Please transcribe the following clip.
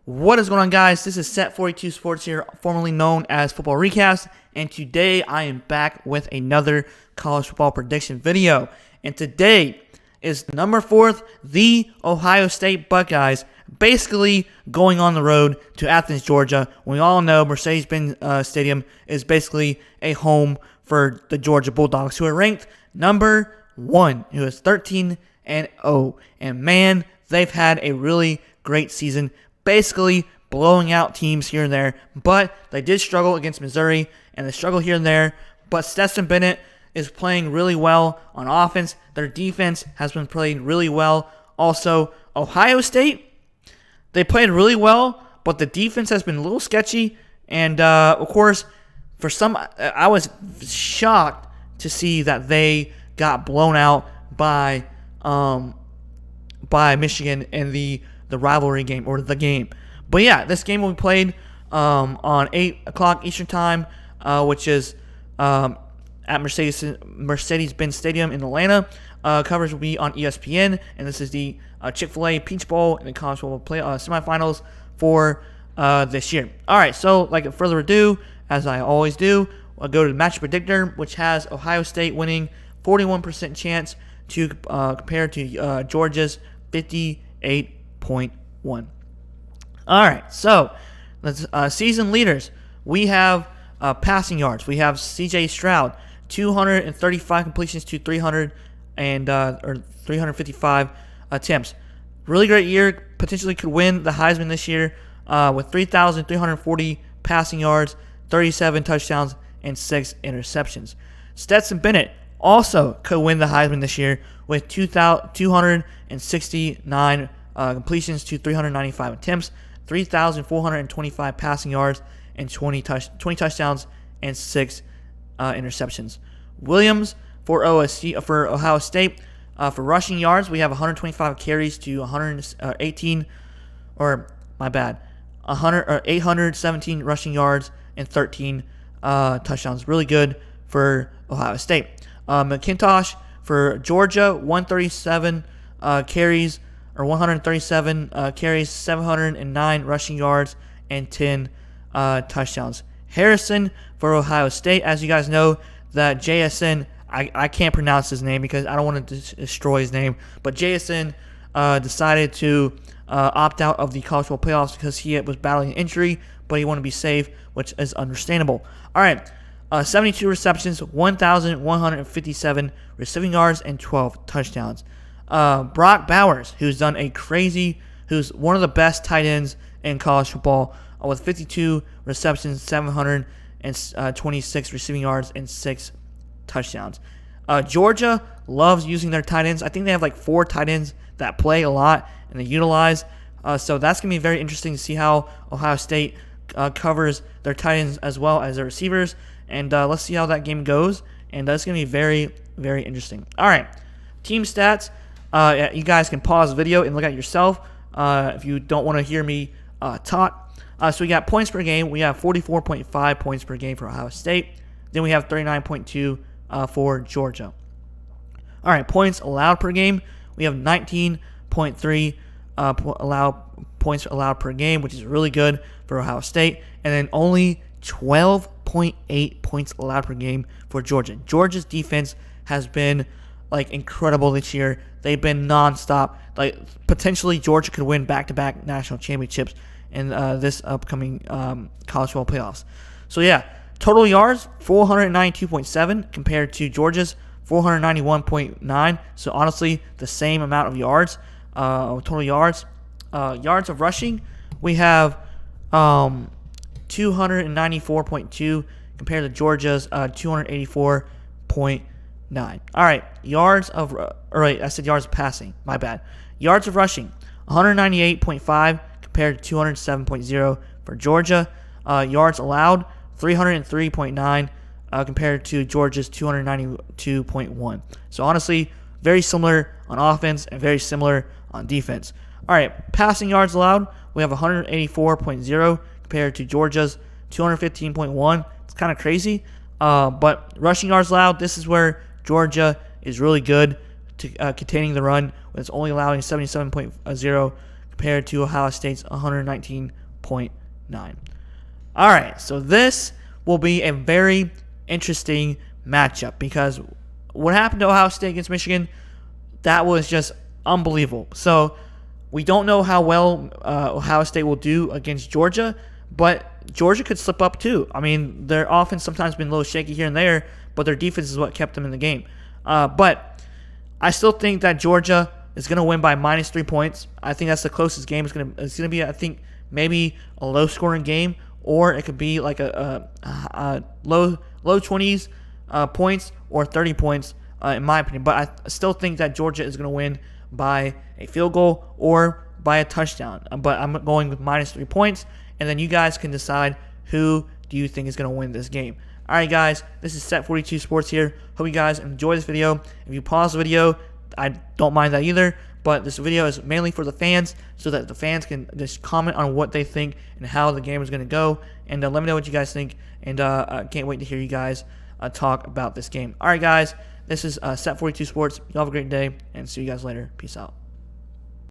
What is going on, guys? This is Set42 Sports here, formerly known as Football Recast, and today I am back with another college football prediction video. And today is number 4, the Ohio State Buckeyes, basically going on the road to Athens, Georgia. We all know Mercedes-Benz Stadium is basically a home for the Georgia Bulldogs, who are ranked number 1, who is 13-0. And man, they've had a really great season, basically blowing out teams here and there, but they did struggle against Missouri, and they struggle here and there, but Stetson Bennett is playing really well on offense. Their defense has been playing really well. Also, Ohio State, they played really well, but the defense has been a little sketchy, and of course, I was shocked to see that they got blown out by Michigan in the rivalry game, or the game. But yeah, this game will be played on 8 o'clock Eastern Time, which is at Mercedes-Benz Stadium in Atlanta. Coverage will be on ESPN, and this is the Chick-fil-A Peach Bowl in the college football semifinals for this year. All right, so like further ado, as I always do, I'll go to the match predictor, which has Ohio State winning 41% chance to compare to Georgia's 58.1. All right, so let's season leaders. We have passing yards. We have C.J. Stroud, 235 completions to 355 attempts. Really great year. Potentially could win the Heisman this year with 3,340 passing yards, 37 touchdowns, and 6 interceptions. Stetson Bennett also could win the Heisman this year with 269 completions to 395 attempts, 3,425 passing yards, and 20 touchdowns and 6 interceptions. Williams for Ohio State, for rushing yards, we have 125 carries to 817 rushing yards and 13 touchdowns. Really good for Ohio State. McIntosh for Georgia, 137 carries, 709 rushing yards, and 10 touchdowns. Harrison for Ohio State, as you guys know, that JSN, I can't pronounce his name because I don't want to destroy his name, but JSN decided to opt out of the college football playoffs because he was battling an injury, but he wanted to be safe, which is understandable. All right, 72 receptions, 1,157 receiving yards, and 12 touchdowns. Brock Bowers, who's one of the best tight ends in college football, with 52 receptions, 726 receiving yards, and 6 touchdowns. Georgia loves using their tight ends. I think they have like 4 tight ends that play a lot and they utilize. So that's going to be very interesting to see how Ohio State covers their tight ends as well as their receivers. And let's see how that game goes. And that's going to be very, very interesting. All right, team stats. You guys can pause the video and look at it yourself if you don't want to hear me talk. So we got points per game. We have 44.5 points per game for Ohio State. Then we have 39.2 for Georgia. All right, points allowed per game. We have 19.3 points allowed per game, which is really good for Ohio State. And then only 12.8 points allowed per game for Georgia. Georgia's defense has been incredible this year. They've been nonstop. Potentially Georgia could win back-to-back national championships in this upcoming college football playoffs. So yeah, total yards 492.7 compared to Georgia's 491.9. So honestly, the same amount of yards. Total yards. Yards of rushing, we have 294.2 compared to Georgia's 284.9. All right, yards of passing. My bad. Yards of rushing, 198.5 compared to 207.0 for Georgia. Yards allowed, 303.9 compared to Georgia's 292.1. So honestly, very similar on offense and very similar on defense. All right, passing yards allowed, we have 184.0 compared to Georgia's 215.1. It's kind of crazy. But rushing yards allowed, this is where Georgia is really good to containing the run. It's only allowing 77.0 compared to Ohio State's 119.9. All right, so this will be a very interesting matchup because what happened to Ohio State against Michigan, that was just unbelievable. So we don't know how well Ohio State will do against Georgia, but Georgia could slip up too. I mean, their offense sometimes been a little shaky here and there, but their defense is what kept them in the game. But I still think that Georgia is going to win by -3 points. I think that's the closest game. It's going to be, I think, maybe a low-scoring game, or it could be like a low 20s points or 30 points, in my opinion. But I still think that Georgia is going to win by a field goal or by a touchdown. But I'm going with -3 points, and then you guys can decide who do you think is going to win this game. All right, guys, this is Set42 Sports here. Hope you guys enjoy this video. If you pause the video, I don't mind that either, but this video is mainly for the fans so that the fans can just comment on what they think and how the game is going to go, and let me know what you guys think, and I can't wait to hear you guys talk about this game. All right, guys, this is Set42 Sports. You all have a great day, and see you guys later. Peace out.